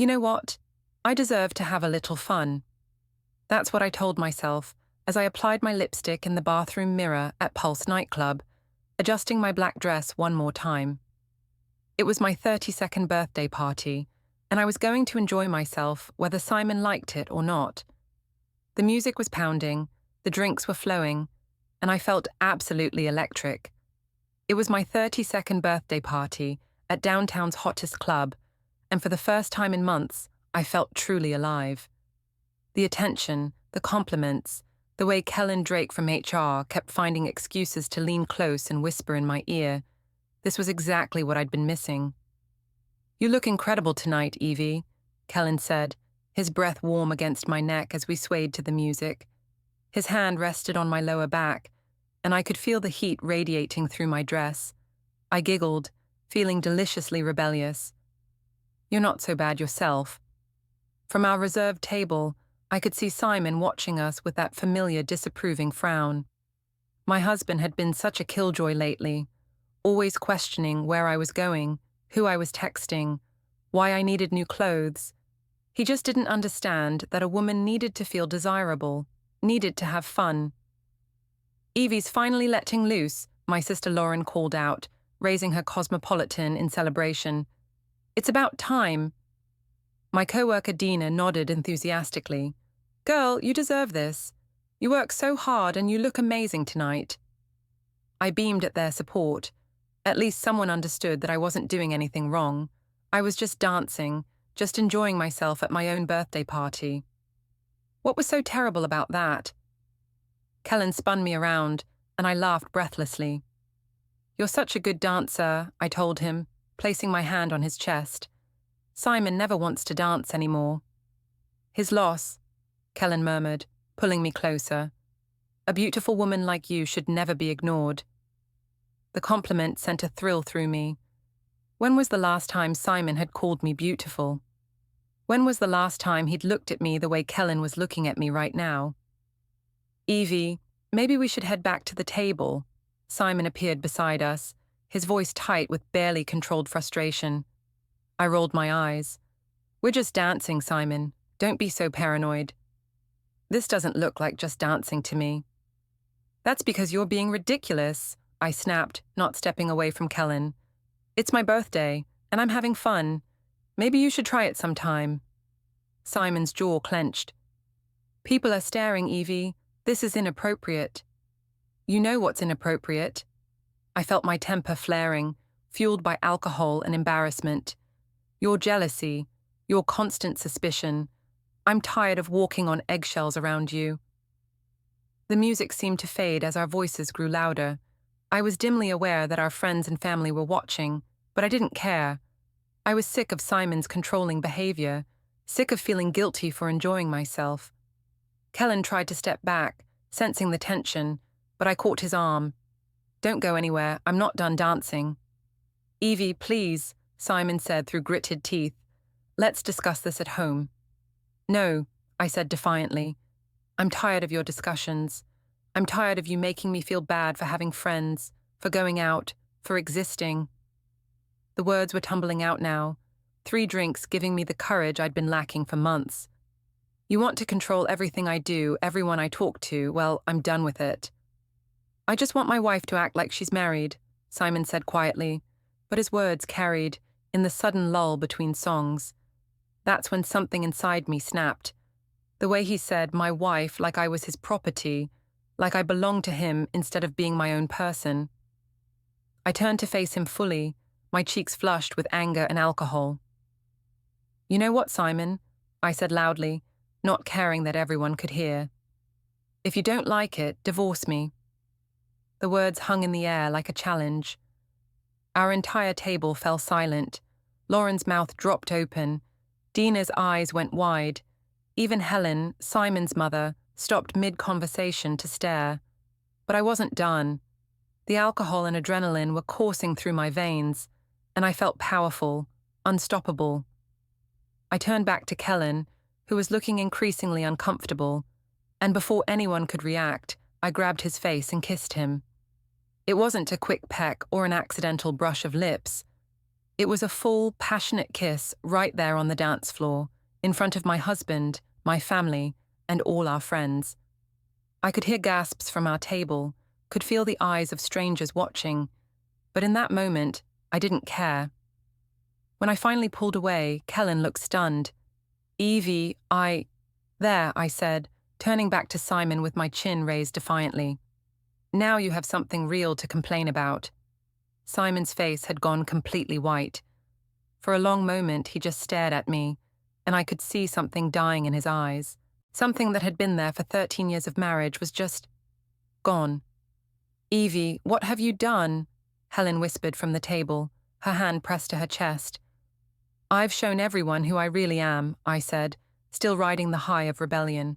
You know what? I deserve to have a little fun. That's what I told myself as I applied my lipstick in the bathroom mirror at Pulse nightclub, adjusting my black dress one more time. It was my 32nd birthday party, and I was going to enjoy myself whether Simon liked it or not. The music was pounding, the drinks were flowing, and I felt absolutely electric. It was my 32nd birthday party at downtown's hottest club, and for the first time in months, I felt truly alive. The attention, the compliments, the way Kellen Drake from HR kept finding excuses to lean close and whisper in my ear, this was exactly what I'd been missing. "You look incredible tonight, Evee," Kellen said, his breath warm against my neck as we swayed to the music. His hand rested on my lower back, and I could feel the heat radiating through my dress. I giggled, feeling deliciously rebellious. "You're not so bad yourself." From our reserved table, I could see Simon watching us with that familiar disapproving frown. My husband had been such a killjoy lately, always questioning where I was going, who I was texting, why I needed new clothes. He just didn't understand that a woman needed to feel desirable, needed to have fun. "Evie's finally letting loose," my sister Lauren called out, raising her cosmopolitan in celebration. "It's about time." My coworker Dina nodded enthusiastically. "Girl, you deserve this. You work so hard and you look amazing tonight." I beamed at their support. At least someone understood that I wasn't doing anything wrong. I was just dancing, just enjoying myself at my own birthday party. What was so terrible about that? Kellen spun me around, and I laughed breathlessly. "You're such a good dancer," I told him, placing my hand on his chest. "Simon never wants to dance anymore." "His loss," Kellen murmured, pulling me closer. "A beautiful woman like you should never be ignored." The compliment sent a thrill through me. When was the last time Simon had called me beautiful? When was the last time he'd looked at me the way Kellen was looking at me right now? "Evie, maybe we should head back to the table." Simon appeared beside us, his voice tight with barely controlled frustration. I rolled my eyes. "We're just dancing, Simon. Don't be so paranoid." "This doesn't look like just dancing to me." "That's because you're being ridiculous," I snapped, not stepping away from Kellen. "It's my birthday, and I'm having fun. Maybe you should try it sometime." Simon's jaw clenched. "People are staring, Evie. This is inappropriate." "You know what's inappropriate." I felt my temper flaring, fueled by alcohol and embarrassment. "Your jealousy, your constant suspicion. I'm tired of walking on eggshells around you." The music seemed to fade as our voices grew louder. I was dimly aware that our friends and family were watching, but I didn't care. I was sick of Simon's controlling behavior, sick of feeling guilty for enjoying myself. Kellen tried to step back, sensing the tension, but I caught his arm. "Don't go anywhere, I'm not done dancing." "Evie, please," Simon said through gritted teeth. "Let's discuss this at home." "No," I said defiantly. "I'm tired of your discussions. I'm tired of you making me feel bad for having friends, for going out, for existing." The words were tumbling out now, 3 drinks giving me the courage I'd been lacking for months. "You want to control everything I do, everyone I talk to, well, I'm done with it." "I just want my wife to act like she's married," Simon said quietly, but his words carried, in the sudden lull between songs. That's when something inside me snapped. The way he said "my wife" like I was his property, like I belonged to him instead of being my own person. I turned to face him fully, my cheeks flushed with anger and alcohol. "You know what, Simon?" I said loudly, not caring that everyone could hear. "If you don't like it, divorce me." The words hung in the air like a challenge. Our entire table fell silent. Lauren's mouth dropped open. Dina's eyes went wide. Even Helen, Simon's mother, stopped mid-conversation to stare. But I wasn't done. The alcohol and adrenaline were coursing through my veins, and I felt powerful, unstoppable. I turned back to Kellen, who was looking increasingly uncomfortable, and before anyone could react, I grabbed his face and kissed him. It wasn't a quick peck or an accidental brush of lips. It was a full, passionate kiss right there on the dance floor, in front of my husband, my family, and all our friends. I could hear gasps from our table, could feel the eyes of strangers watching, but in that moment, I didn't care. When I finally pulled away, Kellen looked stunned. Evie, There, I said, turning back to Simon with my chin raised defiantly. Now you have something real to complain about. Simon's face had gone completely white. For a long moment, he just stared at me, and I could see something dying in his eyes. Something that had been there for 13 years of marriage was just gone. Evie, what have you done? Helen whispered from the table, her hand pressed to her chest. I've shown everyone who I really am, I said, still riding the high of rebellion.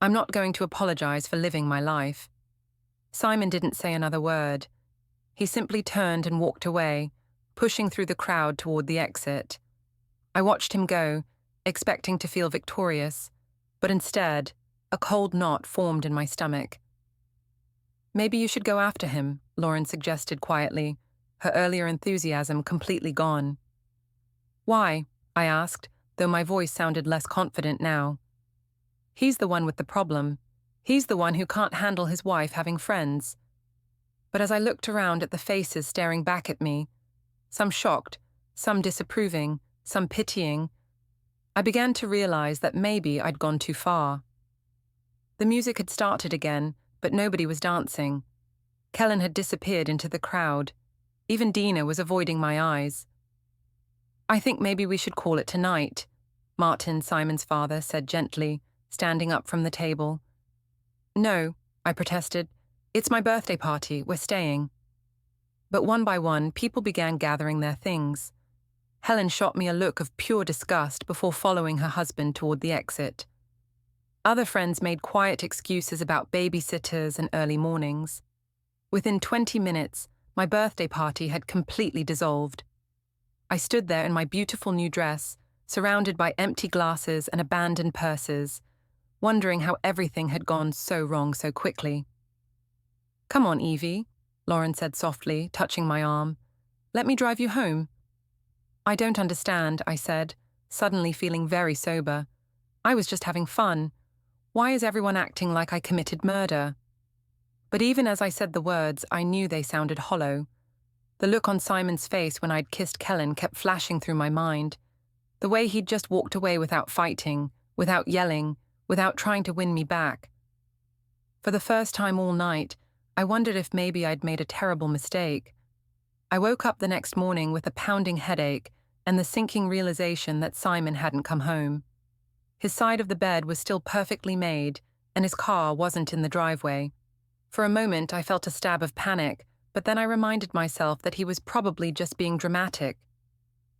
I'm not going to apologize for living my life. Simon didn't say another word. He simply turned and walked away, pushing through the crowd toward the exit. I watched him go, expecting to feel victorious, but instead, a cold knot formed in my stomach. Maybe you should go after him, Lauren suggested quietly, her earlier enthusiasm completely gone. Why? I asked, though my voice sounded less confident now. He's the one with the problem. He's the one who can't handle his wife having friends. But as I looked around at the faces staring back at me, some shocked, some disapproving, some pitying, I began to realize that maybe I'd gone too far. The music had started again, but nobody was dancing. Kellen had disappeared into the crowd. Even Dina was avoiding my eyes. I think maybe we should call it tonight, Martin, Simon's father, said gently, standing up from the table. No, I protested. It's my birthday party, we're staying. But one by one, people began gathering their things. Helen shot me a look of pure disgust before following her husband toward the exit. Other friends made quiet excuses about babysitters and early mornings. Within 20 minutes, my birthday party had completely dissolved. I stood there in my beautiful new dress, surrounded by empty glasses and abandoned purses, wondering how everything had gone so wrong so quickly. Come on, Evie, Lauren said softly, touching my arm. Let me drive you home. I don't understand, I said, suddenly feeling very sober. I was just having fun. Why is everyone acting like I committed murder? But even as I said the words, I knew they sounded hollow. The look on Simon's face when I'd kissed Kellen kept flashing through my mind. The way he'd just walked away without fighting, without yelling, without trying to win me back. For the first time all night, I wondered if maybe I'd made a terrible mistake. I woke up the next morning with a pounding headache and the sinking realization that Simon hadn't come home. His side of the bed was still perfectly made, and his car wasn't in the driveway. For a moment, I felt a stab of panic, but then I reminded myself that he was probably just being dramatic.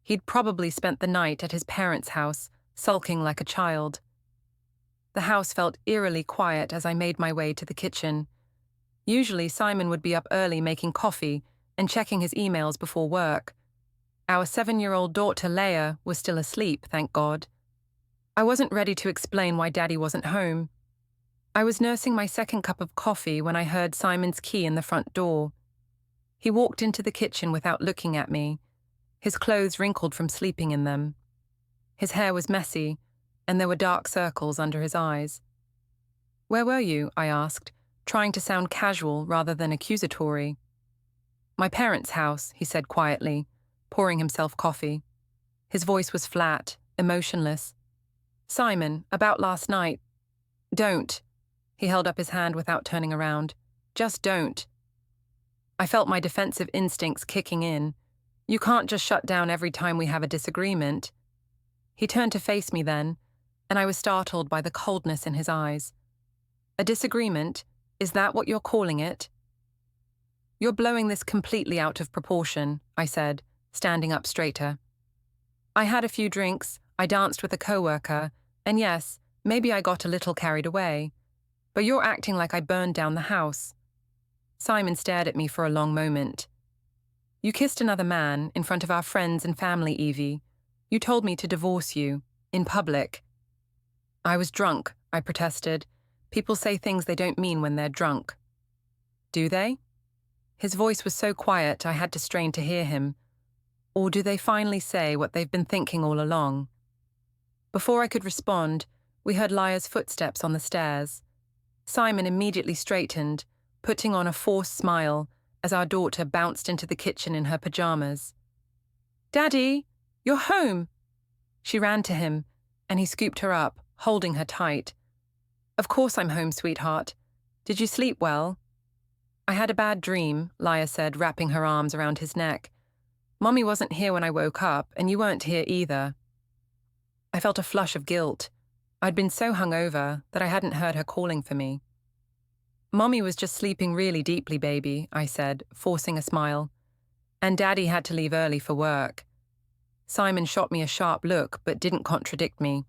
He'd probably spent the night at his parents' house, sulking like a child. The house felt eerily quiet as I made my way to the kitchen. Usually, Simon would be up early making coffee and checking his emails before work. Our 7-year-old daughter, Leia, was still asleep, thank God. I wasn't ready to explain why Daddy wasn't home. I was nursing my second cup of coffee when I heard Simon's key in the front door. He walked into the kitchen without looking at me, his clothes wrinkled from sleeping in them. His hair was messy, and there were dark circles under his eyes. Where were you? I asked, trying to sound casual rather than accusatory. My parents' house, he said quietly, pouring himself coffee. His voice was flat, emotionless. Simon, about last night. Don't. He held up his hand without turning around. Just don't. I felt my defensive instincts kicking in. You can't just shut down every time we have a disagreement. He turned to face me then, and I was startled by the coldness in his eyes. A disagreement? Is that what you're calling it? You're blowing this completely out of proportion, I said, standing up straighter. I had a few drinks, I danced with a coworker, and yes, maybe I got a little carried away. But you're acting like I burned down the house. Simon stared at me for a long moment. You kissed another man in front of our friends and family, Evie. You told me to divorce you, in public. I was drunk, I protested. People say things they don't mean when they're drunk. Do they? His voice was so quiet I had to strain to hear him. Or do they finally say what they've been thinking all along? Before I could respond, we heard Laya's footsteps on the stairs. Simon immediately straightened, putting on a forced smile as our daughter bounced into the kitchen in her pajamas. "Daddy, you're home!" She ran to him, and he scooped her up, holding her tight. "Of course I'm home, sweetheart. Did you sleep well?" "I had a bad dream," Laya said, wrapping her arms around his neck. "Mommy wasn't here when I woke up, and you weren't here either." I felt a flush of guilt. I'd been so hungover that I hadn't heard her calling for me. "Mommy was just sleeping really deeply, baby," I said, forcing a smile. "And Daddy had to leave early for work." Simon shot me a sharp look but didn't contradict me.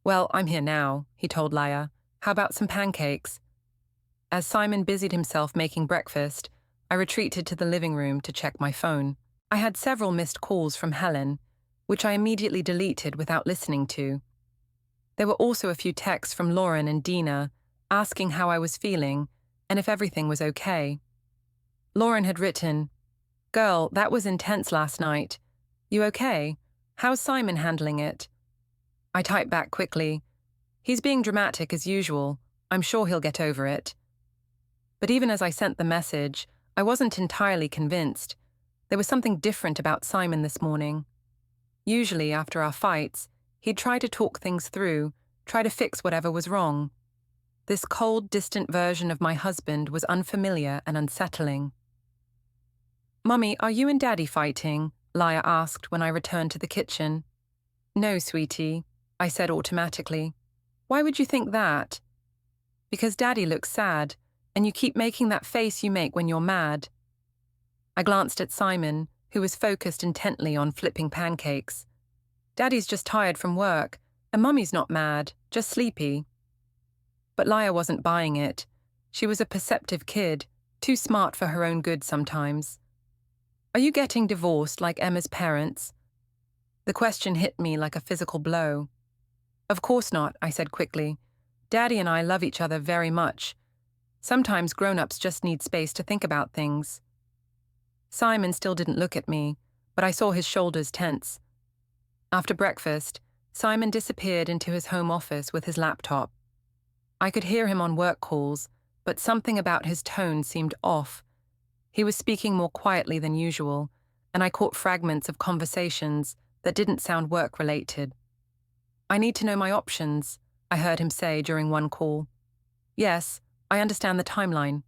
"Well, I'm here now," he told Laya. "How about some pancakes?" As Simon busied himself making breakfast, I retreated to the living room to check my phone. I had several missed calls from Helen, which I immediately deleted without listening to. There were also a few texts from Lauren and Dina, asking how I was feeling and if everything was okay. Lauren had written, "Girl, that was intense last night. You okay? How's Simon handling it?" I typed back quickly, "He's being dramatic as usual. I'm sure he'll get over it." But even as I sent the message, I wasn't entirely convinced. There was something different about Simon this morning. Usually, after our fights, he'd try to talk things through, try to fix whatever was wrong. This cold, distant version of my husband was unfamiliar and unsettling. "Mummy, are you and Daddy fighting?" Laya asked when I returned to the kitchen. "No, sweetie," I said automatically. "Why would you think that?" "Because Daddy looks sad, and you keep making that face you make when you're mad." I glanced at Simon, who was focused intently on flipping pancakes. "Daddy's just tired from work, and Mummy's not mad, just sleepy." But Laya wasn't buying it. She was a perceptive kid, too smart for her own good sometimes. "Are you getting divorced like Emma's parents?" The question hit me like a physical blow. "Of course not," I said quickly. "Daddy and I love each other very much. Sometimes grown-ups just need space to think about things." Simon still didn't look at me, but I saw his shoulders tense. After breakfast, Simon disappeared into his home office with his laptop. I could hear him on work calls, but something about his tone seemed off. He was speaking more quietly than usual, and I caught fragments of conversations that didn't sound work-related. "I need to know my options," I heard him say during one call. "Yes, I understand the timeline."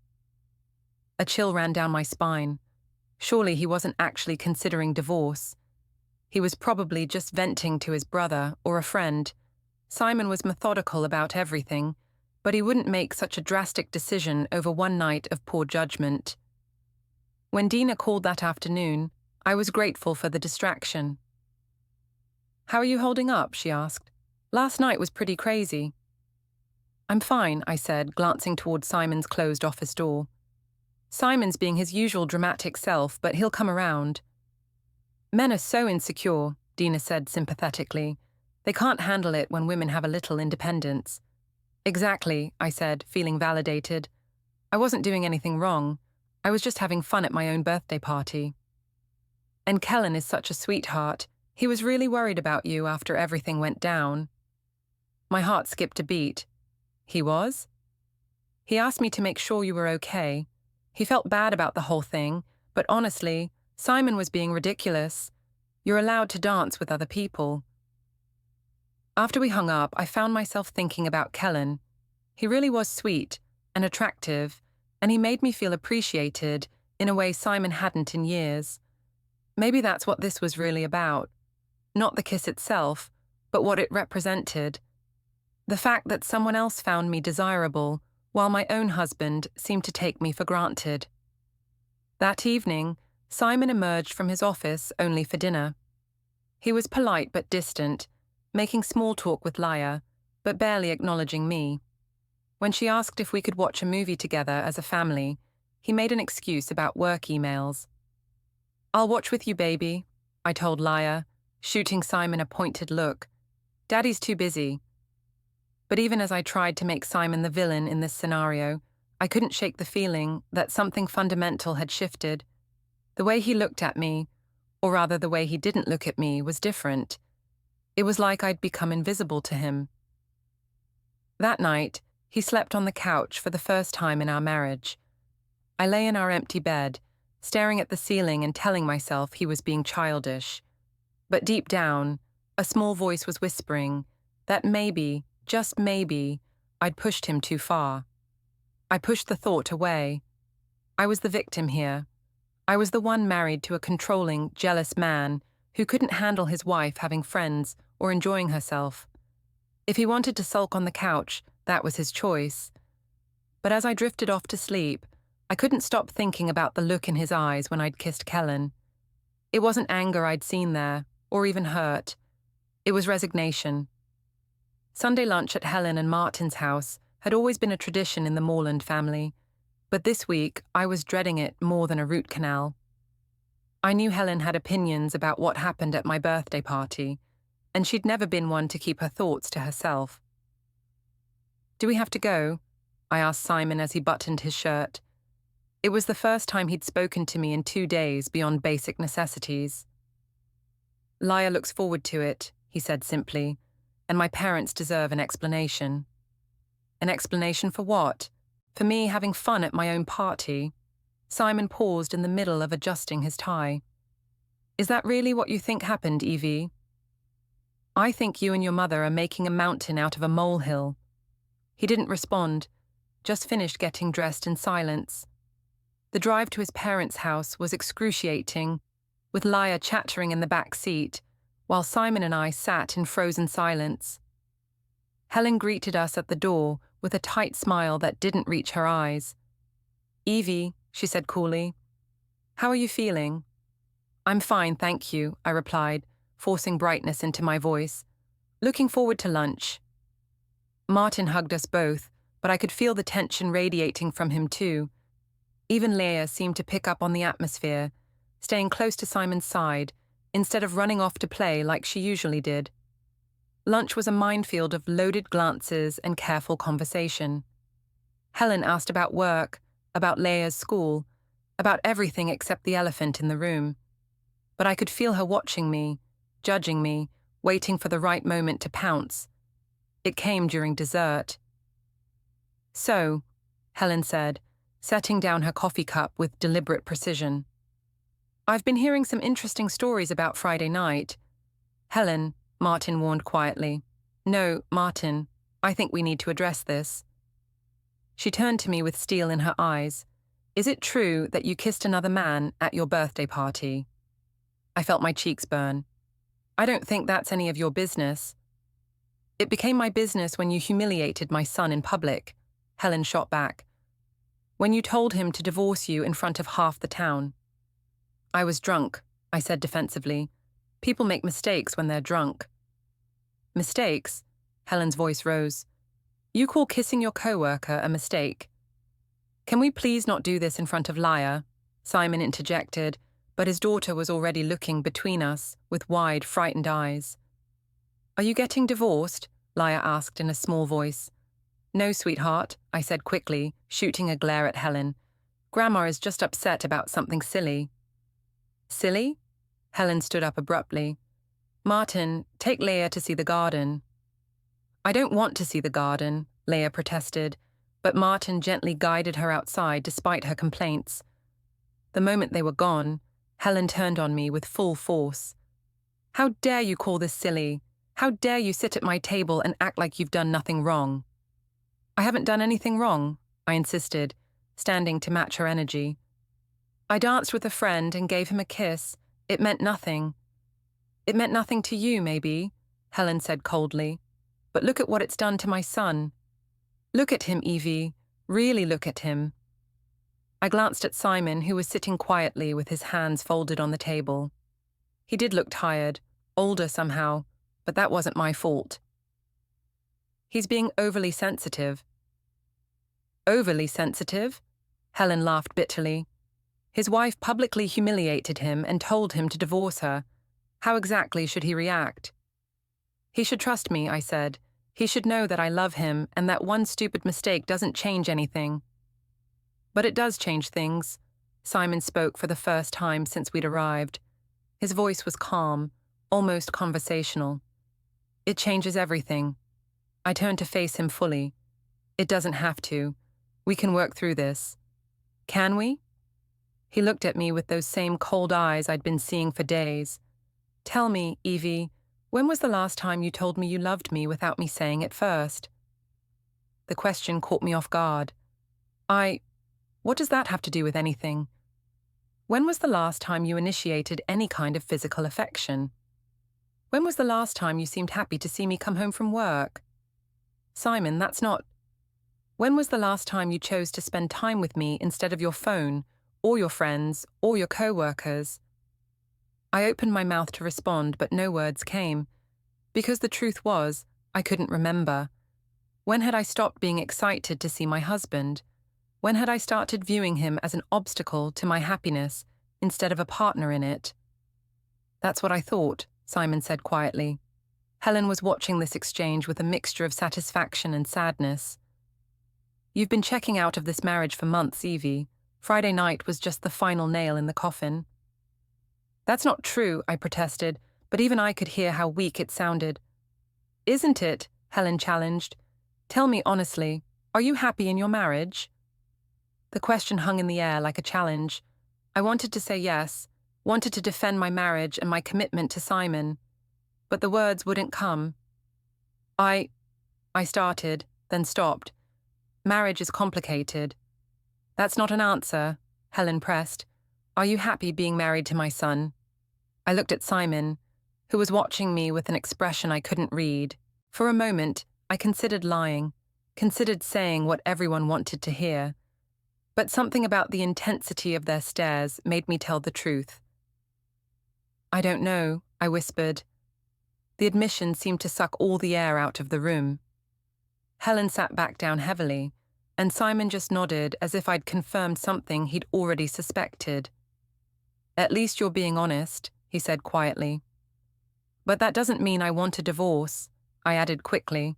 A chill ran down my spine. Surely he wasn't actually considering divorce. He was probably just venting to his brother or a friend. Simon was methodical about everything, but he wouldn't make such a drastic decision over one night of poor judgment. When Dina called that afternoon, I was grateful for the distraction. "How are you holding up?" she asked. "Last night was pretty crazy." "I'm fine," I said, glancing toward Simon's closed office door. "Simon's being his usual dramatic self, but he'll come around." "Men are so insecure," Dina said sympathetically. "They can't handle it when women have a little independence." "Exactly," I said, feeling validated. "I wasn't doing anything wrong. I was just having fun at my own birthday party." "And Kellen is such a sweetheart. He was really worried about you after everything went down." My heart skipped a beat. "He was?" "He asked me to make sure you were okay. He felt bad about the whole thing, but honestly, Simon was being ridiculous. You're allowed to dance with other people." After we hung up, I found myself thinking about Kellen. He really was sweet and attractive, and he made me feel appreciated in a way Simon hadn't in years. Maybe that's what this was really about. Not the kiss itself, but what it represented. The fact that someone else found me desirable, while my own husband seemed to take me for granted. That evening, Simon emerged from his office only for dinner. He was polite but distant, making small talk with Laya, but barely acknowledging me. When she asked if we could watch a movie together as a family, he made an excuse about work emails. "I'll watch with you, baby," I told Laya, shooting Simon a pointed look. "Daddy's too busy." But even as I tried to make Simon the villain in this scenario, I couldn't shake the feeling that something fundamental had shifted. The way he looked at me, Or rather, the way he didn't look at me was different. It was like I'd become invisible to him. That night, he slept on the couch for the first time in our marriage. I lay in our empty bed, staring at the ceiling and telling myself he was being childish. But deep down, a small voice was whispering that maybe, just maybe, I'd pushed him too far. I pushed the thought away. I was the victim here. I was the one married to a controlling, jealous man who couldn't handle his wife having friends or enjoying herself. If he wanted to sulk on the couch, that was his choice. But as I drifted off to sleep, I couldn't stop thinking about the look in his eyes when I'd kissed Kellen. It wasn't anger I'd seen there, or even hurt. It was resignation. Sunday lunch at Helen and Martin's house had always been a tradition in the Morland family, but this week I was dreading it more than a root canal. I knew Helen had opinions about what happened at my birthday party, and she'd never been one to keep her thoughts to herself. "Do we have to go?" I asked Simon as he buttoned his shirt. It was the first time he'd spoken to me in 2 days beyond basic necessities. "Laya looks forward to it," he said simply, "and my parents deserve an explanation." An explanation for what? For me having fun at my own party? Simon paused in the middle of adjusting his tie. "Is that really what you think happened, Evee?" "I think you and your mother are making a mountain out of a molehill." He didn't respond, just finished getting dressed in silence. The drive to his parents' house was excruciating, with Laya chattering in the back seat, while Simon and I sat in frozen silence. Helen greeted us at the door with a tight smile that didn't reach her eyes. "Evee," she said coolly, "how are you feeling?" "I'm fine, thank you," I replied, forcing brightness into my voice. "Looking forward to lunch." Martin hugged us both, but I could feel the tension radiating from him too. Even Leah seemed to pick up on the atmosphere, staying close to Simon's side, instead of running off to play like she usually did. Lunch was a minefield of loaded glances and careful conversation. Helen asked about work, about Leah's school, about everything except the elephant in the room. But I could feel her watching me, judging me, waiting for the right moment to pounce. It came during dessert. "So," Helen said, setting down her coffee cup with deliberate precision, "I've been hearing some interesting stories about Friday night." "Helen," Martin warned quietly. "No, Martin, I think we need to address this." She turned to me with steel in her eyes. "Is it true that you kissed another man at your birthday party?" I felt my cheeks burn. "I don't think that's any of your business." "It became my business when you humiliated my son in public," Helen shot back. "When you told him to divorce you in front of half the town." "I was drunk," I said defensively. "People make mistakes when they're drunk." "Mistakes?" Helen's voice rose. "You call kissing your coworker a mistake?" "Can we please not do this in front of Laya?" Simon interjected, but his daughter was already looking between us with wide, frightened eyes. "Are you getting divorced?" Laya asked in a small voice. "No, sweetheart," I said quickly, shooting a glare at Helen. "Grandma is just upset about something silly." "Silly?" Helen stood up abruptly. "Martin, take Leah to see the garden." "I don't want to see the garden," Leah protested, but Martin gently guided her outside despite her complaints. The moment they were gone, Helen turned on me with full force. "How dare you call this silly? How dare you sit at my table and act like you've done nothing wrong?" "I haven't done anything wrong," I insisted, standing to match her energy. "I danced with a friend and gave him a kiss. It meant nothing." "It meant nothing to you, maybe," Helen said coldly. "But look at what it's done to my son. Look at him, Evee. Really look at him." I glanced at Simon, who was sitting quietly with his hands folded on the table. He did look tired, older somehow, but that wasn't my fault. "He's being overly sensitive." "Overly sensitive?" Helen laughed bitterly. "His wife publicly humiliated him and told him to divorce her. How exactly should he react?" "He should trust me," I said. "He should know that I love him and that one stupid mistake doesn't change anything." "But it does change things." Simon spoke for the first time since we'd arrived. His voice was calm, almost conversational. It changes everything. I turned to face him fully. It doesn't have to. We can work through this. Can we? He looked at me with those same cold eyes I'd been seeing for days. Tell me, Evie, when was the last time you told me you loved me without me saying it first? The question caught me off guard. What does that have to do with anything? When was the last time you initiated any kind of physical affection? When was the last time you seemed happy to see me come home from work? Simon, that's not... When was the last time you chose to spend time with me instead of your phone, or your friends, or your coworkers? I opened my mouth to respond, but no words came. Because the truth was, I couldn't remember. When had I stopped being excited to see my husband? When had I started viewing him as an obstacle to my happiness instead of a partner in it? That's what I thought, Simon said quietly. Helen was watching this exchange with a mixture of satisfaction and sadness. You've been checking out of this marriage for months, Evie. Friday night was just the final nail in the coffin. That's not true, I protested, but even I could hear how weak it sounded. Isn't it? Helen challenged. Tell me honestly, are you happy in your marriage? The question hung in the air like a challenge. I wanted to say yes, wanted to defend my marriage and my commitment to Simon, but the words wouldn't come. I started, then stopped. Marriage is complicated. That's not an answer, Helen pressed. Are you happy being married to my son? I looked at Simon, who was watching me with an expression I couldn't read. For a moment, I considered lying, considered saying what everyone wanted to hear. But something about the intensity of their stares made me tell the truth. I don't know, I whispered. The admission seemed to suck all the air out of the room. Helen sat back down heavily, and Simon just nodded as if I'd confirmed something he'd already suspected. At least you're being honest, he said quietly. But that doesn't mean I want a divorce, I added quickly.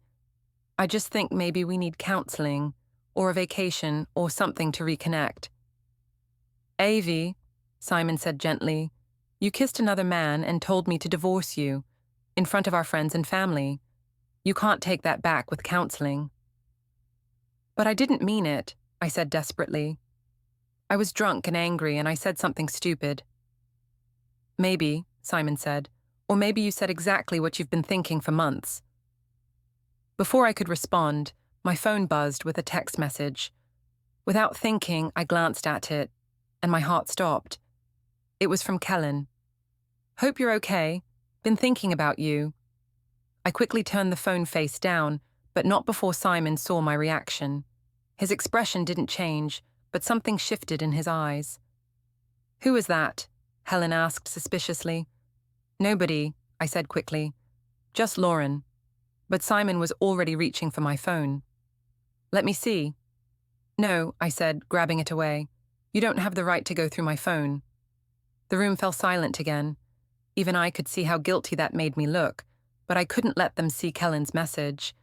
I just think maybe we need counseling, or a vacation, or something to reconnect. Evie, Simon said gently, you kissed another man and told me to divorce you, in front of our friends and family. You can't take that back with counseling. But I didn't mean it, I said desperately. I was drunk and angry and I said something stupid. Maybe, Simon said, or maybe you said exactly what you've been thinking for months. Before I could respond, my phone buzzed with a text message. Without thinking, I glanced at it, and my heart stopped. It was from Kellen. Hope you're okay. Been thinking about you. I quickly turned the phone face down, but not before Simon saw my reaction. His expression didn't change, but something shifted in his eyes. Who is that? Helen asked suspiciously. Nobody, I said quickly. Just Lauren. But Simon was already reaching for my phone. Let me see. No, I said, grabbing it away. You don't have the right to go through my phone. The room fell silent again. Even I could see how guilty that made me look, but I couldn't let them see Kellen's message.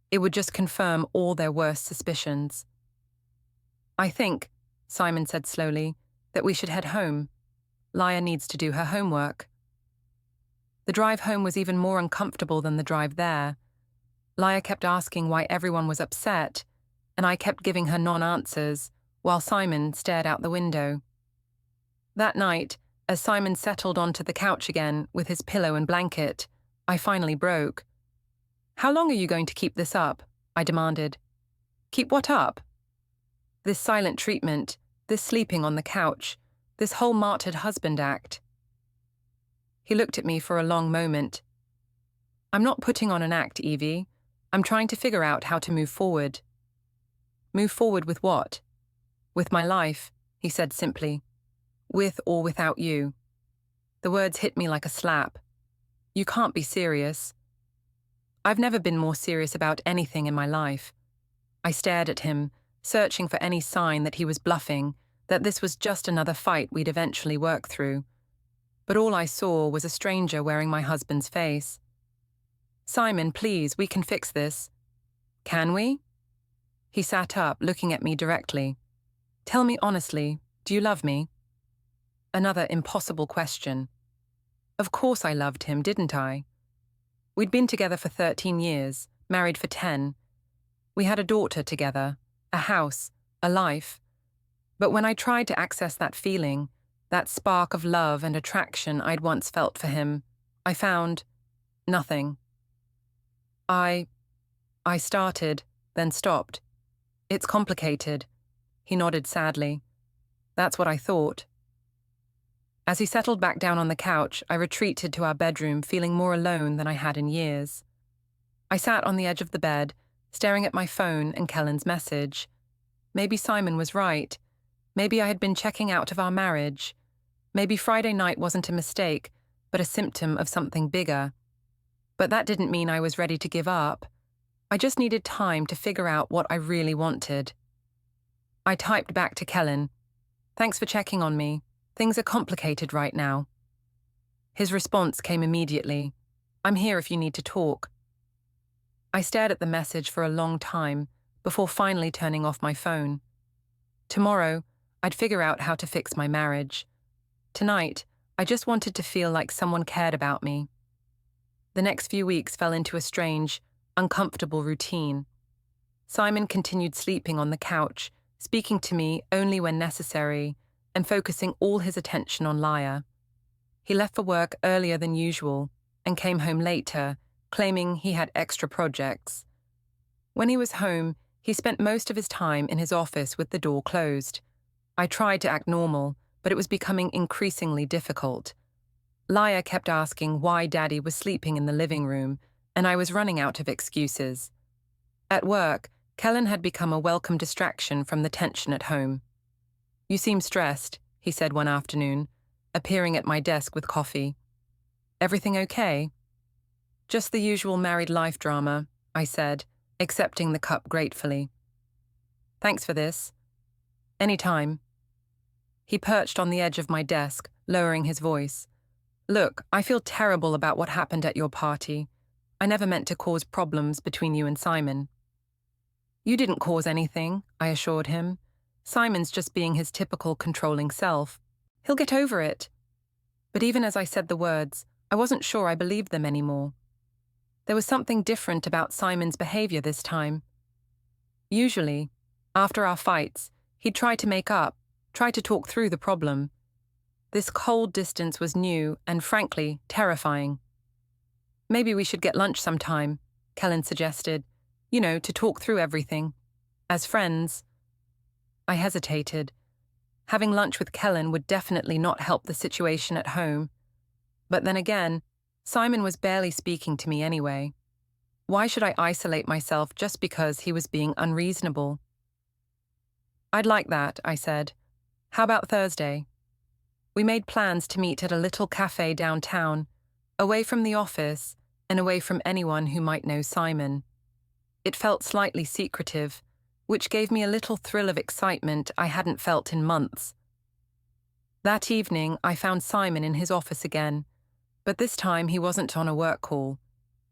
It would just confirm all their worst suspicions. I think, Simon said slowly, that we should head home. Laya needs to do her homework. The drive home was even more uncomfortable than the drive there. Laya kept asking why everyone was upset, and I kept giving her non-answers, while Simon stared out the window. That night, as Simon settled onto the couch again with his pillow and blanket, I finally broke. How long are you going to keep this up? I demanded. Keep what up? This silent treatment, this sleeping on the couch, this whole martyred husband act. He looked at me for a long moment. I'm not putting on an act, Evie. I'm trying to figure out how to move forward. Move forward with what? With my life, he said simply. With or without you. The words hit me like a slap. You can't be serious. I've never been more serious about anything in my life. I stared at him, searching for any sign that he was bluffing, that this was just another fight we'd eventually work through. But all I saw was a stranger wearing my husband's face. Simon, please, we can fix this. Can we? He sat up, looking at me directly. Tell me honestly, do you love me? Another impossible question. Of course I loved him, didn't I? We'd been together for 13 years, married for 10. We had a daughter together, a house, a life. But when I tried to access that feeling, that spark of love and attraction I'd once felt for him, I found nothing. I started, then stopped. It's complicated. He nodded sadly. That's what I thought. As he settled back down on the couch, I retreated to our bedroom, feeling more alone than I had in years. I sat on the edge of the bed, staring at my phone and Kellen's message. Maybe Simon was right. Maybe I had been checking out of our marriage. Maybe Friday night wasn't a mistake, but a symptom of something bigger. But that didn't mean I was ready to give up. I just needed time to figure out what I really wanted. I typed back to Kellen. Thanks for checking on me. Things are complicated right now. His response came immediately. I'm here if you need to talk. I stared at the message for a long time before finally turning off my phone. Tomorrow, I'd figure out how to fix my marriage. Tonight, I just wanted to feel like someone cared about me. The next few weeks fell into a strange, uncomfortable routine. Simon continued sleeping on the couch, speaking to me only when necessary, and focusing all his attention on Laya. He left for work earlier than usual and came home later, claiming he had extra projects. When he was home, he spent most of his time in his office with the door closed. I tried to act normal, but it was becoming increasingly difficult. Laya kept asking why Daddy was sleeping in the living room, and I was running out of excuses. At work, Kellen had become a welcome distraction from the tension at home. You seem stressed, he said one afternoon, appearing at my desk with coffee. Everything okay? Just the usual married life drama, I said, accepting the cup gratefully. Thanks for this. Anytime. He perched on the edge of my desk, lowering his voice. Look, I feel terrible about what happened at your party. I never meant to cause problems between you and Simon. You didn't cause anything, I assured him. Simon's just being his typical controlling self. He'll get over it. But even as I said the words, I wasn't sure I believed them anymore. There was something different about Simon's behavior this time. Usually, after our fights, he'd try to make up, try to talk through the problem. This cold distance was new and, frankly, terrifying. Maybe we should get lunch sometime, Kellen suggested, to talk through everything. As friends. I hesitated. Having lunch with Kellen would definitely not help the situation at home. But then again, Simon was barely speaking to me anyway. Why should I isolate myself just because he was being unreasonable? I'd like that, I said. How about Thursday? We made plans to meet at a little cafe downtown, away from the office and away from anyone who might know Simon. It felt slightly secretive, which gave me a little thrill of excitement I hadn't felt in months. That evening, I found Simon in his office again, but this time he wasn't on a work call.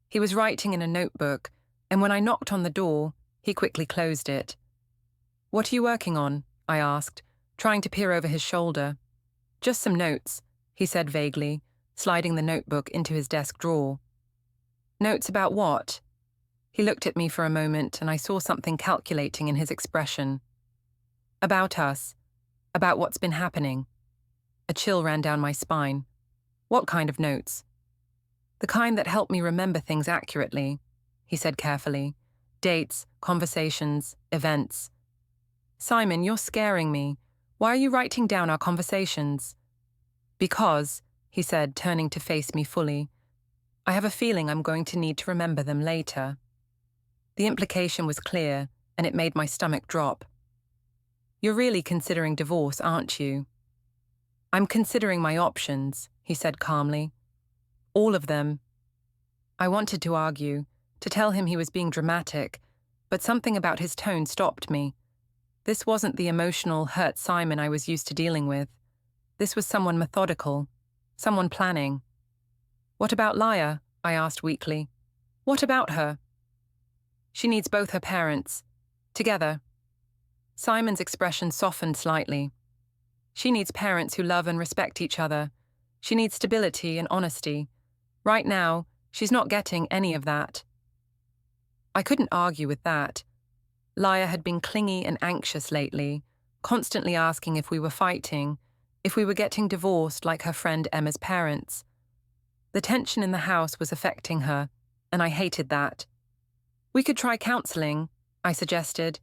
He was writing in a notebook, and when I knocked on the door, he quickly closed it. What are you working on? I asked, trying to peer over his shoulder. Just some notes, he said vaguely, sliding the notebook into his desk drawer. Notes about what? He looked at me for a moment, and I saw something calculating in his expression. About us. About what's been happening. A chill ran down my spine. What kind of notes? The kind that help me remember things accurately, he said carefully. Dates, conversations, events. Simon, you're scaring me. Why are you writing down our conversations? Because, he said, turning to face me fully, I have a feeling I'm going to need to remember them later. The implication was clear, and it made my stomach drop. You're really considering divorce, aren't you? I'm considering my options, he said calmly. All of them. I wanted to argue, to tell him he was being dramatic, but something about his tone stopped me. This wasn't the emotional, hurt Simon I was used to dealing with. This was someone methodical, someone planning. What about Laya? I asked weakly. What about her? She needs both her parents. Together. Simon's expression softened slightly. She needs parents who love and respect each other. She needs stability and honesty. Right now, she's not getting any of that. I couldn't argue with that. Laya had been clingy and anxious lately, constantly asking if we were fighting, if we were getting divorced like her friend Emma's parents. The tension in the house was affecting her, and I hated that. We could try counseling, I suggested.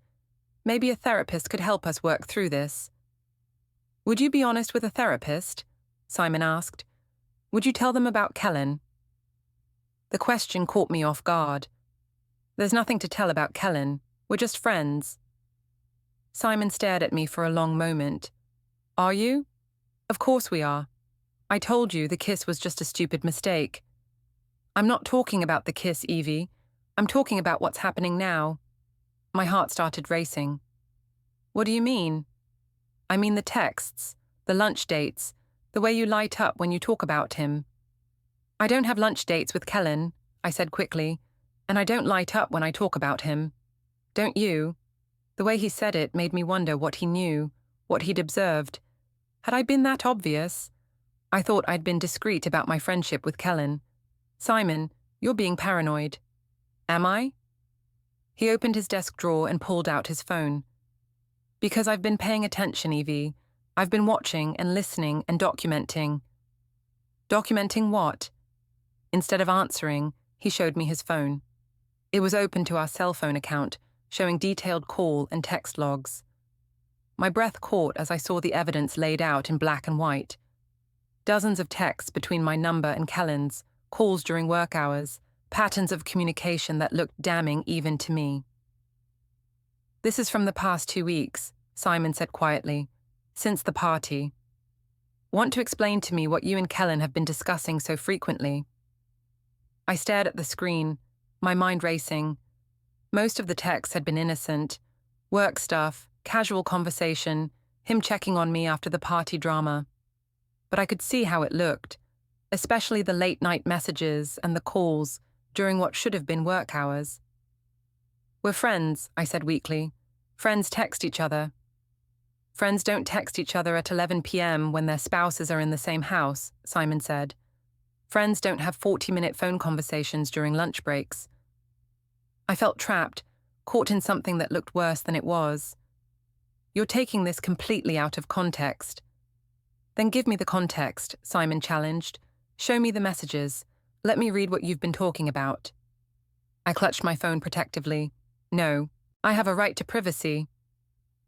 Maybe a therapist could help us work through this. Would you be honest with a therapist? Simon asked. Would you tell them about Kellen? The question caught me off guard. There's nothing to tell about Kellen. We're just friends. Simon stared at me for a long moment. Are you? Of course we are. I told you the kiss was just a stupid mistake. I'm not talking about the kiss, Evee. I'm talking about what's happening now. My heart started racing. What do you mean? I mean the texts, the lunch dates, the way you light up when you talk about him. I don't have lunch dates with Kellen, I said quickly, and I don't light up when I talk about him. Don't you? The way he said it made me wonder what he knew, what he'd observed. Had I been that obvious? I thought I'd been discreet about my friendship with Kellen. Simon, you're being paranoid. Am I? He opened his desk drawer and pulled out his phone. Because I've been paying attention, Evee. I've been watching and listening and documenting. Documenting what? Instead of answering, he showed me his phone. It was open to our cell phone account, showing detailed call and text logs. My breath caught as I saw the evidence laid out in black and white. Dozens of texts between my number and Kellen's, calls during work hours, patterns of communication that looked damning even to me. This is from the past 2 weeks, Simon said quietly, since the party. Want to explain to me what you and Kellen have been discussing so frequently? I stared at the screen, my mind racing. Most of the texts had been innocent. Work stuff, casual conversation, him checking on me after the party drama. But I could see how it looked, especially the late-night messages and the calls during what should have been work hours. We're friends, I said weakly. Friends text each other. Friends don't text each other at 11 p.m. when their spouses are in the same house, Simon said. Friends don't have 40-minute phone conversations during lunch breaks. I felt trapped, caught in something that looked worse than it was. You're taking this completely out of context. Then give me the context, Simon challenged. Show me the messages. Let me read what you've been talking about. I clutched my phone protectively. No, I have a right to privacy.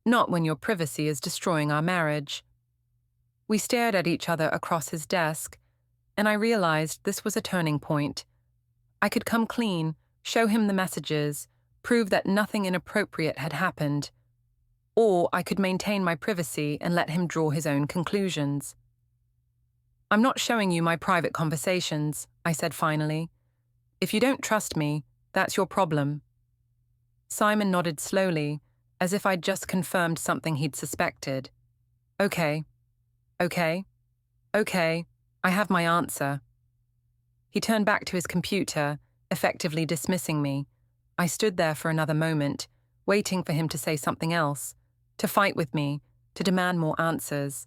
Not when your privacy is destroying our marriage. We stared at each other across his desk, and I realized this was a turning point. I could come clean, show him the messages, prove that nothing inappropriate had happened. Or I could maintain my privacy and let him draw his own conclusions. I'm not showing you my private conversations, I said finally. If you don't trust me, that's your problem. Simon nodded slowly, as if I'd just confirmed something he'd suspected. Okay, I have my answer. He turned back to his computer, effectively dismissing me. I stood there for another moment, waiting for him to say something else, to fight with me, to demand more answers.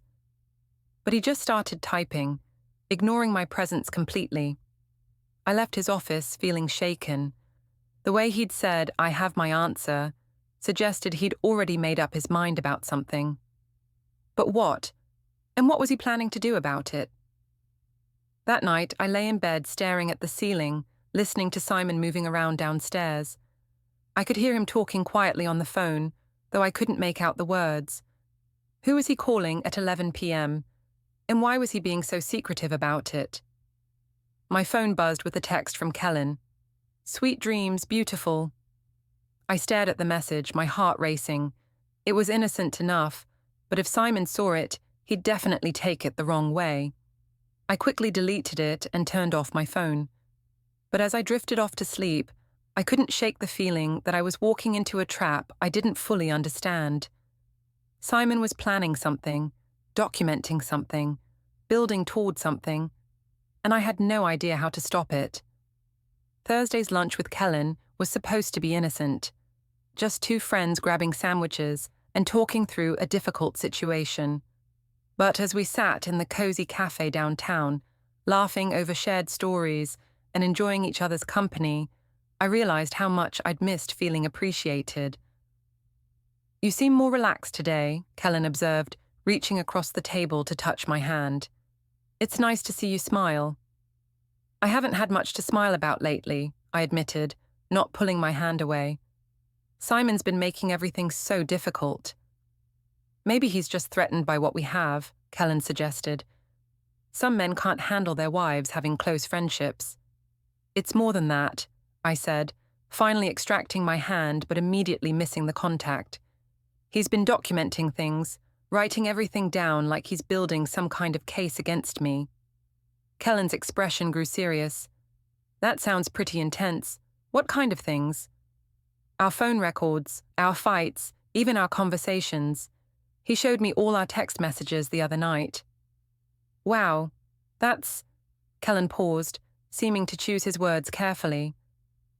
But he just started typing, ignoring my presence completely. I left his office feeling shaken. The way he'd said, "I have my answer," suggested he'd already made up his mind about something. But what? And what was he planning to do about it? That night, I lay in bed staring at the ceiling, listening to Simon moving around downstairs. I could hear him talking quietly on the phone, though I couldn't make out the words. Who was he calling at 11 p.m.? And why was he being so secretive about it? My phone buzzed with a text from Kellen. Sweet dreams, beautiful. I stared at the message, my heart racing. It was innocent enough, but if Simon saw it, he'd definitely take it the wrong way. I quickly deleted it and turned off my phone. But as I drifted off to sleep, I couldn't shake the feeling that I was walking into a trap I didn't fully understand. Simon was planning something, documenting something, building toward something, and I had no idea how to stop it. Thursday's lunch with Kellen was supposed to be innocent. Just two friends grabbing sandwiches and talking through a difficult situation. But as we sat in the cozy cafe downtown, laughing over shared stories and enjoying each other's company, I realized how much I'd missed feeling appreciated. "You seem more relaxed today," Kellen observed, reaching across the table to touch my hand. "It's nice to see you smile." "I haven't had much to smile about lately," I admitted, not pulling my hand away. "Simon's been making everything so difficult." "Maybe he's just threatened by what we have," Kellen suggested. "Some men can't handle their wives having close friendships." "It's more than that," I said, finally extracting my hand but immediately missing the contact. "He's been documenting things, writing everything down like he's building some kind of case against me." Kellen's expression grew serious. "That sounds pretty intense. What kind of things?" "Our phone records, our fights, even our conversations. He showed me all our text messages the other night." "Wow, that's—" Kellen paused, seeming to choose his words carefully.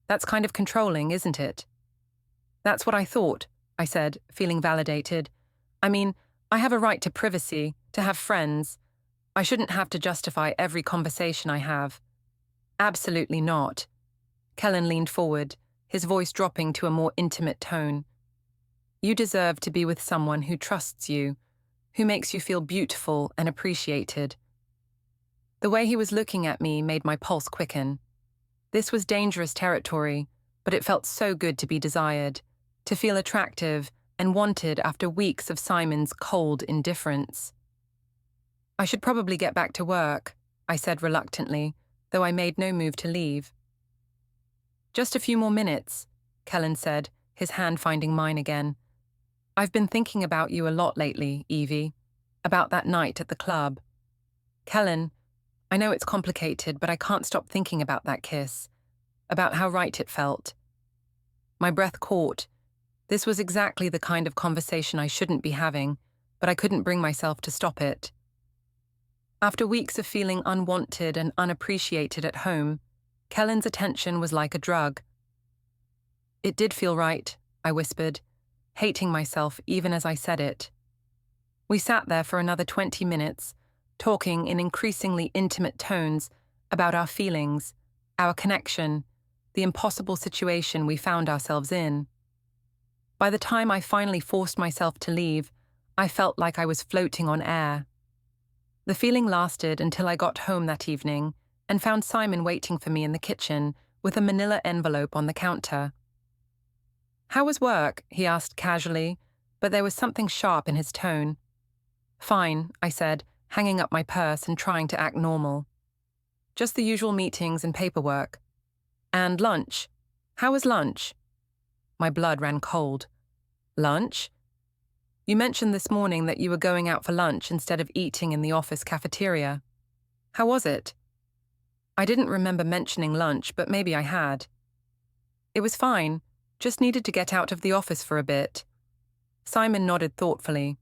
"That's kind of controlling, isn't it?" "That's what I thought," I said, feeling validated. "I mean, I have a right to privacy, to have friends. I shouldn't have to justify every conversation I have." "Absolutely not." Kellen leaned forward, his voice dropping to a more intimate tone. "You deserve to be with someone who trusts you, who makes you feel beautiful and appreciated." The way he was looking at me made my pulse quicken. This was dangerous territory, but it felt so good to be desired, to feel attractive and wanted after weeks of Simon's cold indifference. "I should probably get back to work," I said reluctantly, though I made no move to leave. "Just a few more minutes," Kellen said, his hand finding mine again. "I've been thinking about you a lot lately, Evie, about that night at the club. Kellen, I know it's complicated, but I can't stop thinking about that kiss, about how right it felt." My breath caught. This was exactly the kind of conversation I shouldn't be having, but I couldn't bring myself to stop it. After weeks of feeling unwanted and unappreciated at home, Kellen's attention was like a drug. "It did feel right," I whispered, hating myself even as I said it. We sat there for another 20 minutes, talking in increasingly intimate tones about our feelings, our connection, the impossible situation we found ourselves in. By the time I finally forced myself to leave, I felt like I was floating on air. The feeling lasted until I got home that evening and found Simon waiting for me in the kitchen with a manila envelope on the counter. "How was work?" he asked casually, but there was something sharp in his tone. "Fine," I said, hanging up my purse and trying to act normal. "Just the usual meetings and paperwork." "And lunch? How was lunch?" My blood ran cold. "Lunch? You mentioned this morning that you were going out for lunch instead of eating in the office cafeteria. How was it?" I didn't remember mentioning lunch, but maybe I had. "It was fine, just needed to get out of the office for a bit." Simon nodded thoughtfully.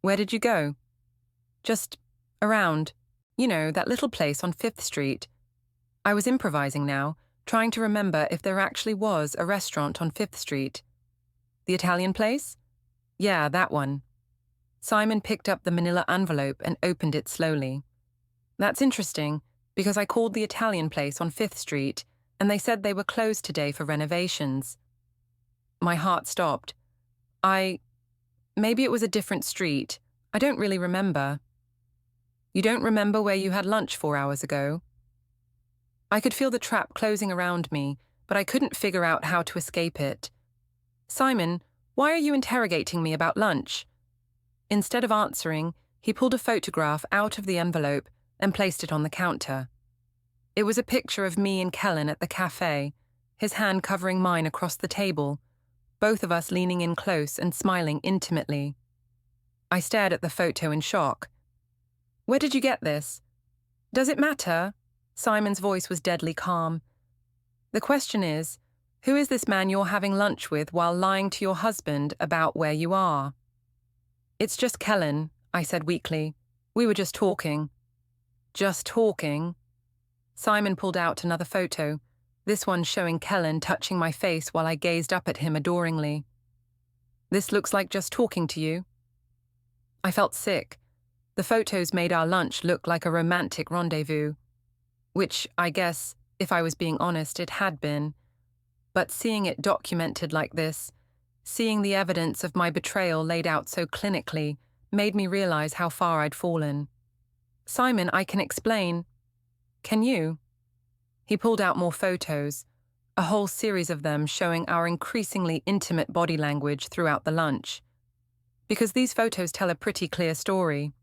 "Where did you go?" "Just around. You know, that little place on 5th Street. I was improvising now, trying to remember if there actually was a restaurant on 5th Street. "The Italian place?" "Yeah, that one." Simon picked up the manila envelope and opened it slowly. "That's interesting, because I called the Italian place on 5th Street, and they said they were closed today for renovations." My heart stopped. Maybe it was a different street. I don't really remember." "You don't remember where you had lunch 4 hours ago?" I could feel the trap closing around me, but I couldn't figure out how to escape it. "Simon, why are you interrogating me about lunch?" Instead of answering, he pulled a photograph out of the envelope and placed it on the counter. It was a picture of me and Kellen at the cafe, his hand covering mine across the table, both of us leaning in close and smiling intimately. I stared at the photo in shock. "Where did you get this?" "Does it matter?" Simon's voice was deadly calm. "The question is, who is this man you're having lunch with while lying to your husband about where you are?" "It's just Kellen," I said weakly. "We were just talking." "Just talking?" Simon pulled out another photo, this one showing Kellen touching my face while I gazed up at him adoringly. "This looks like just talking to you." I felt sick. The photos made our lunch look like a romantic rendezvous, which, I guess, if I was being honest, it had been. But seeing it documented like this, seeing the evidence of my betrayal laid out so clinically, made me realize how far I'd fallen. "Simon, I can explain." "Can you?" He pulled out more photos, a whole series of them showing our increasingly intimate body language throughout the lunch. Because these photos tell a pretty clear story.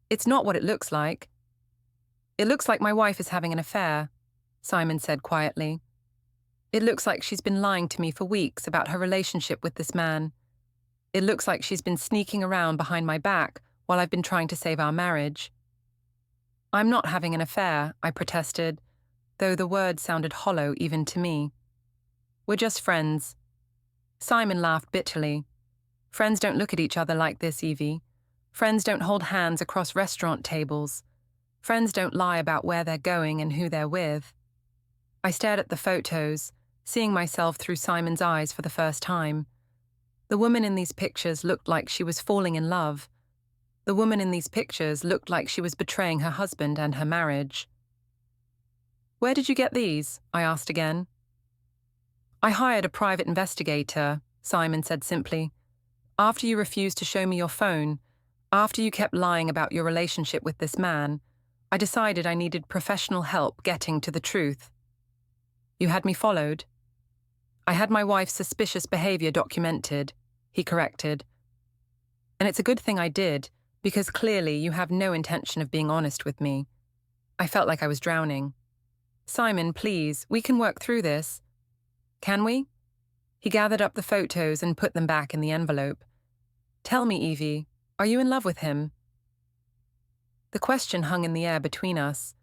"It's not what it looks like." "It looks like my wife is having an affair," Simon said quietly. "It looks like she's been lying to me for weeks about her relationship with this man. It looks like she's been sneaking around behind my back while I've been trying to save our marriage." "I'm not having an affair," I protested, though the words sounded hollow even to me. "We're just friends." Simon laughed bitterly. "Friends don't look at each other like this, Evie. Friends don't hold hands across restaurant tables. Friends don't lie about where they're going and who they're with." I stared at the photos, seeing myself through Simon's eyes for the first time. The woman in these pictures looked like she was falling in love. The woman in these pictures looked like she was betraying her husband and her marriage. "Where did you get these?" I asked again. "I hired a private investigator," Simon said simply. "After you refused to show me your phone, after you kept lying about your relationship with this man, I decided I needed professional help getting to the truth." "You had me followed?" "I had my wife's suspicious behavior documented," he corrected. "And it's a good thing I did, because clearly you have no intention of being honest with me." I felt like I was drowning. "Simon, please, we can work through this." "Can we?" He gathered up the photos and put them back in the envelope. "Tell me, Evie, are you in love with him?" The question hung in the air between us.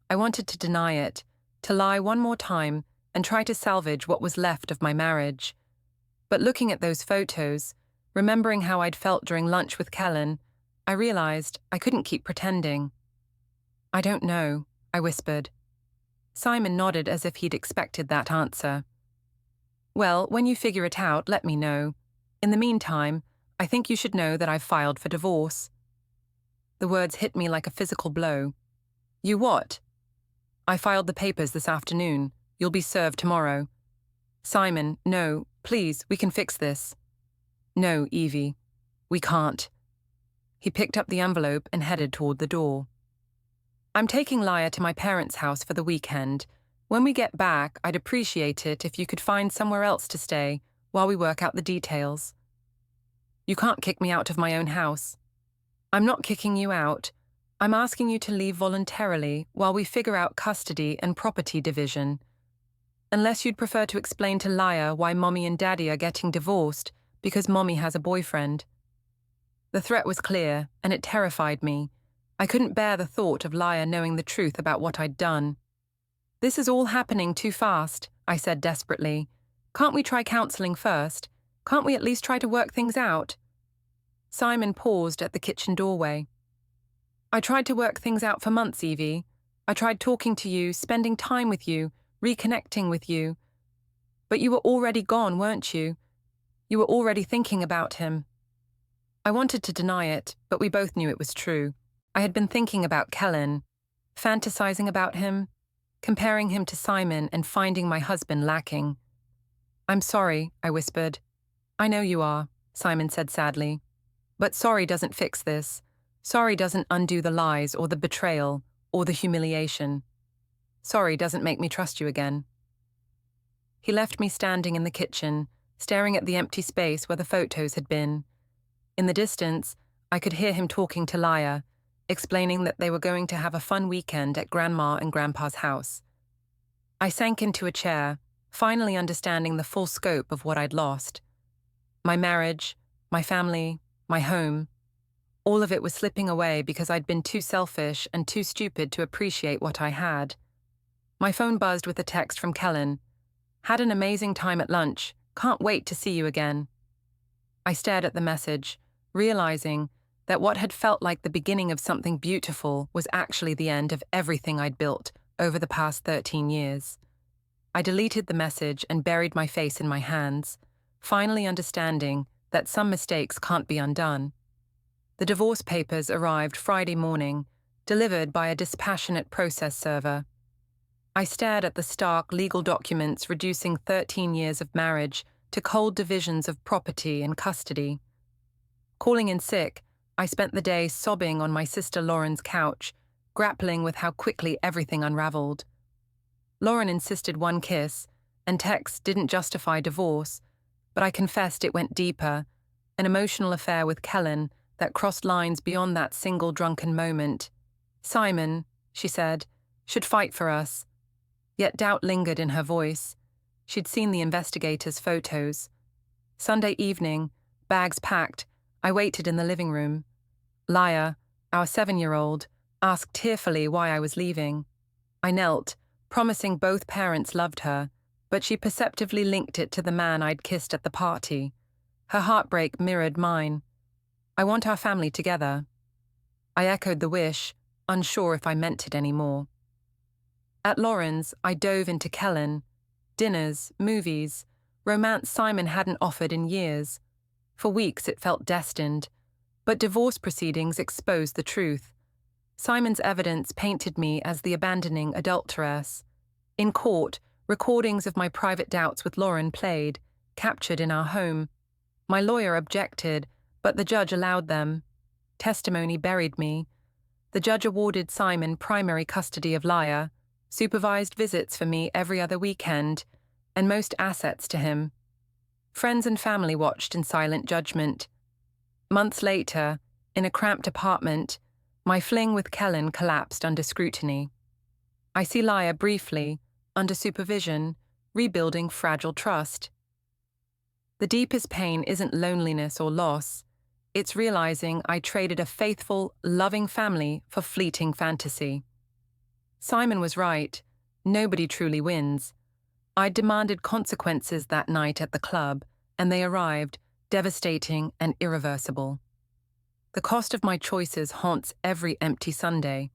I wanted to deny it, to lie one more time and try to salvage what was left of my marriage. But looking at those photos, remembering how I'd felt during lunch with Kellen, I realized I couldn't keep pretending. "I don't know," I whispered. Simon nodded as if he'd expected that answer. "Well, when you figure it out, let me know. In the meantime, I think you should know that I've filed for divorce." The words hit me like a physical blow. "You what?" "I filed the papers this afternoon. You'll be served tomorrow." "Simon, no, please, we can fix this." "No, Evie, we can't." He picked up the envelope and headed toward the door. "I'm taking Laia to my parents' house for the weekend. When we get back, I'd appreciate it if you could find somewhere else to stay while we work out the details." "You can't kick me out of my own house." "I'm not kicking you out. I'm asking you to leave voluntarily while we figure out custody and property division. Unless you'd prefer to explain to Laia why Mommy and Daddy are getting divorced because Mommy has a boyfriend." The threat was clear, and it terrified me. I couldn't bear the thought of Laia knowing the truth about what I'd done. "This is all happening too fast," I said desperately. "Can't we try counseling first? Can't we at least try to work things out?" Simon paused at the kitchen doorway. "I tried to work things out for months, Evie. I tried talking to you, spending time with you, reconnecting with you. But you were already gone, weren't you? You were already thinking about him." I wanted to deny it, but we both knew it was true. I had been thinking about Kellen, fantasizing about him, comparing him to Simon and finding my husband lacking. "I'm sorry," I whispered. "I know you are," Simon said sadly. "But sorry doesn't fix this. Sorry doesn't undo the lies or the betrayal or the humiliation. Sorry doesn't make me trust you again." He left me standing in the kitchen, staring at the empty space where the photos had been. In the distance, I could hear him talking to Laia, explaining that they were going to have a fun weekend at Grandma and Grandpa's house. I sank into a chair, finally understanding the full scope of what I'd lost. My marriage, my family, my home. All of it was slipping away because I'd been too selfish and too stupid to appreciate what I had. My phone buzzed with a text from Kellen. "Had an amazing time at lunch. Can't wait to see you again." I stared at the message, realizing that what had felt like the beginning of something beautiful was actually the end of everything I'd built over the past 13 years. I deleted the message and buried my face in my hands, finally understanding that some mistakes can't be undone. The divorce papers arrived Friday morning, delivered by a dispassionate process server. I stared at the stark legal documents reducing 13 years of marriage to cold divisions of property and custody. Calling in sick, I spent the day sobbing on my sister Lauren's couch, grappling with how quickly everything unraveled. Lauren insisted one kiss, and texts didn't justify divorce, but I confessed it went deeper, an emotional affair with Kellen that crossed lines beyond that single drunken moment. Simon, she said, should fight for us. Yet doubt lingered in her voice. She'd seen the investigators' photos. Sunday evening, bags packed, I waited in the living room. Laya, our 7-year-old, asked tearfully why I was leaving. I knelt, promising both parents loved her, but she perceptively linked it to the man I'd kissed at the party. Her heartbreak mirrored mine. I want our family together. I echoed the wish, unsure if I meant it anymore. At Lauren's, I dove into Kellen. Dinners, movies, romance Simon hadn't offered in years. For weeks it felt destined, but divorce proceedings exposed the truth. Simon's evidence painted me as the abandoning adulteress. In court, recordings of my private doubts with Lauren played, captured in our home. My lawyer objected, but the judge allowed them. Testimony buried me. The judge awarded Simon primary custody of Laya, supervised visits for me every other weekend, and most assets to him. Friends and family watched in silent judgment. Months later, in a cramped apartment, my fling with Kellen collapsed under scrutiny. I see Laya briefly, under supervision, rebuilding fragile trust. The deepest pain isn't loneliness or loss. It's realizing I traded a faithful, loving family for fleeting fantasy. Simon was right. Nobody truly wins. I demanded consequences that night at the club, and they arrived, devastating and irreversible. The cost of my choices haunts every empty Sunday.